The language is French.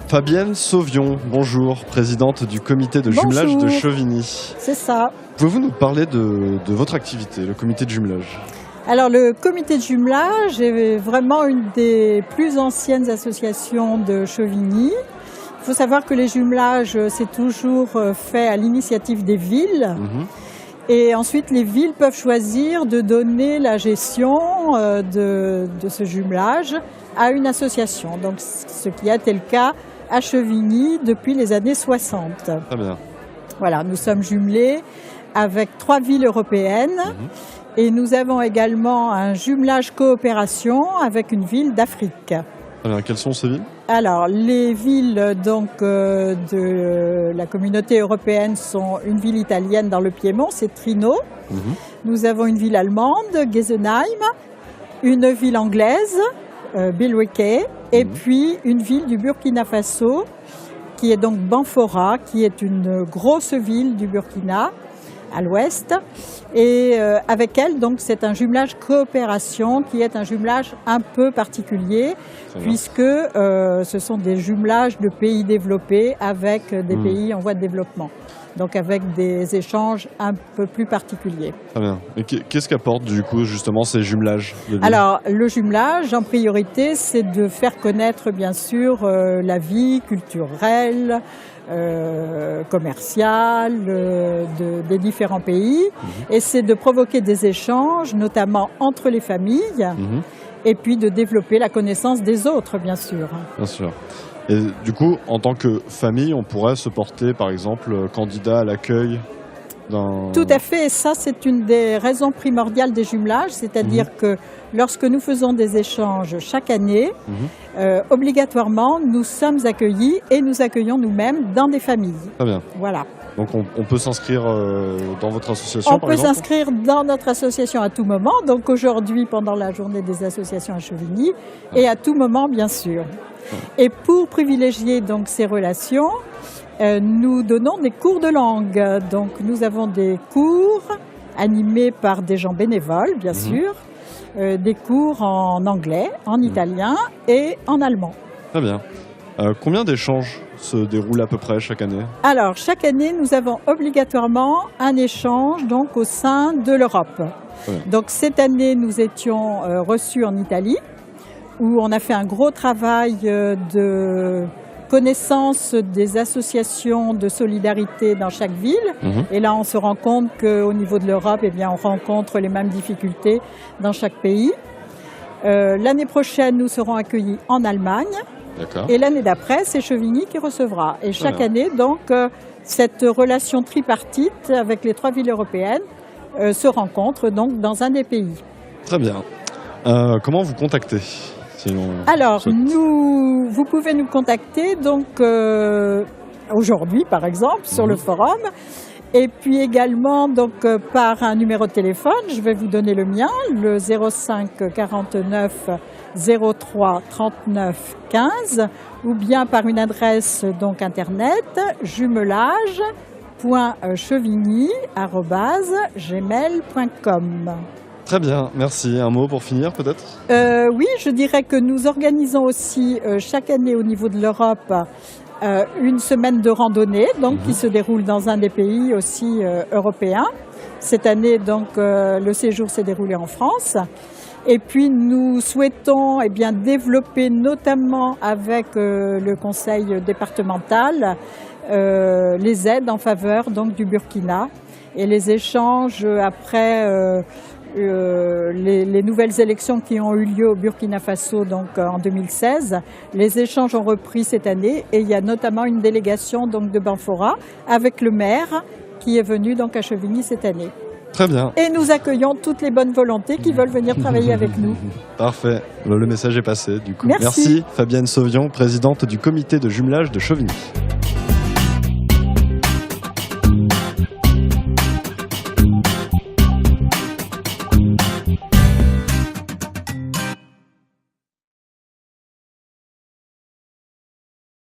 Fabienne Sauvion, bonjour, présidente du comité de jumelage de Chevigny. C'est ça. Pouvez-vous nous parler de votre activité, le comité de jumelage ? Alors le comité de jumelage est vraiment une des plus anciennes associations de Chevigny. Il faut savoir que les jumelages, c'est toujours fait à l'initiative des villes. Et ensuite, les villes peuvent choisir de donner la gestion de ce jumelage à une association. Donc, ce qui a été le cas à Chevigny depuis les années 60. Très bien. Voilà, nous sommes jumelés avec 3 villes européennes et nous avons également un jumelage coopération avec une ville d'Afrique. Alors, quelles sont ces villes ? Alors, les villes de la communauté européenne sont une ville italienne dans le Piémont, c'est Trino. Nous avons une ville allemande, Gesenheim, une ville anglaise, Bilweke, et puis une ville du Burkina Faso, qui est donc Banfora, qui est une grosse ville du Burkina, à l'ouest. Et avec elle, donc, c'est un jumelage coopération qui est un jumelage un peu particulier puisque ce sont des jumelages de pays développés avec des pays en voie de développement. Donc avec des échanges un peu plus particuliers. Très bien. Et qu'est-ce qu'apportent du coup justement ces jumelages ? Alors le jumelage, en priorité, c'est de faire connaître bien sûr la vie culturelle, commerciale des différents pays. Et c'est de provoquer des échanges, notamment entre les familles, et puis de développer la connaissance des autres, bien sûr. Bien sûr. Et du coup, en tant que famille, on pourrait se porter, par exemple, candidat à l'accueil d'un... Tout à fait, et ça c'est une des raisons primordiales des jumelages, c'est-à-dire que lorsque nous faisons des échanges chaque année, obligatoirement nous sommes accueillis et nous accueillons nous-mêmes dans des familles. Très bien. Voilà. Donc on peut s'inscrire dans votre association, par exemple ? On peut s'inscrire dans notre association à tout moment, donc aujourd'hui pendant la journée des associations à Chevigny, et à tout moment bien sûr. Et pour privilégier donc ces relations, nous donnons des cours de langue. Donc nous avons des cours animés par des gens bénévoles, bien sûr, des cours en anglais, en italien et en allemand. Très bien. Combien d'échanges se déroulent à peu près chaque année ? Alors chaque année, nous avons obligatoirement un échange donc au sein de l'Europe. Donc cette année, nous étions reçus en Italie, où on a fait un gros travail de connaissance des associations de solidarité dans chaque ville. Et là, on se rend compte qu'au niveau de l'Europe, eh bien, on rencontre les mêmes difficultés dans chaque pays. L'année prochaine, nous serons accueillis en Allemagne. Et l'année d'après, c'est Chevigny qui recevra. Et chaque année, donc, cette relation tripartite avec les 3 villes européennes se rencontre donc dans un des pays. Très bien. Comment vous contactez ? Alors, vous pouvez nous contacter donc aujourd'hui, par exemple, sur le forum, et puis également donc par un numéro de téléphone. Je vais vous donner le mien, le 05 49 03 39 15, ou bien par une adresse donc internet jumelage.chevigny@gmail.com. Très bien, merci. Un mot pour finir peut-être ? Oui, je dirais que nous organisons aussi chaque année au niveau de l'Europe une semaine de randonnée donc, qui se déroule dans un des pays aussi européens. Cette année, donc, le séjour s'est déroulé en France. Et puis nous souhaitons développer notamment avec le conseil départemental les aides en faveur donc, du Burkina et les échanges après les nouvelles élections qui ont eu lieu au Burkina Faso donc, en 2016. Les échanges ont repris cette année et il y a notamment une délégation donc, de Banfora avec le maire qui est venu donc, à Chevigny cette année. Très bien. Et nous accueillons toutes les bonnes volontés qui veulent venir travailler avec nous. Parfait. Le message est passé du coup. Merci Fabienne Sauvion, présidente du comité de jumelage de Chevigny.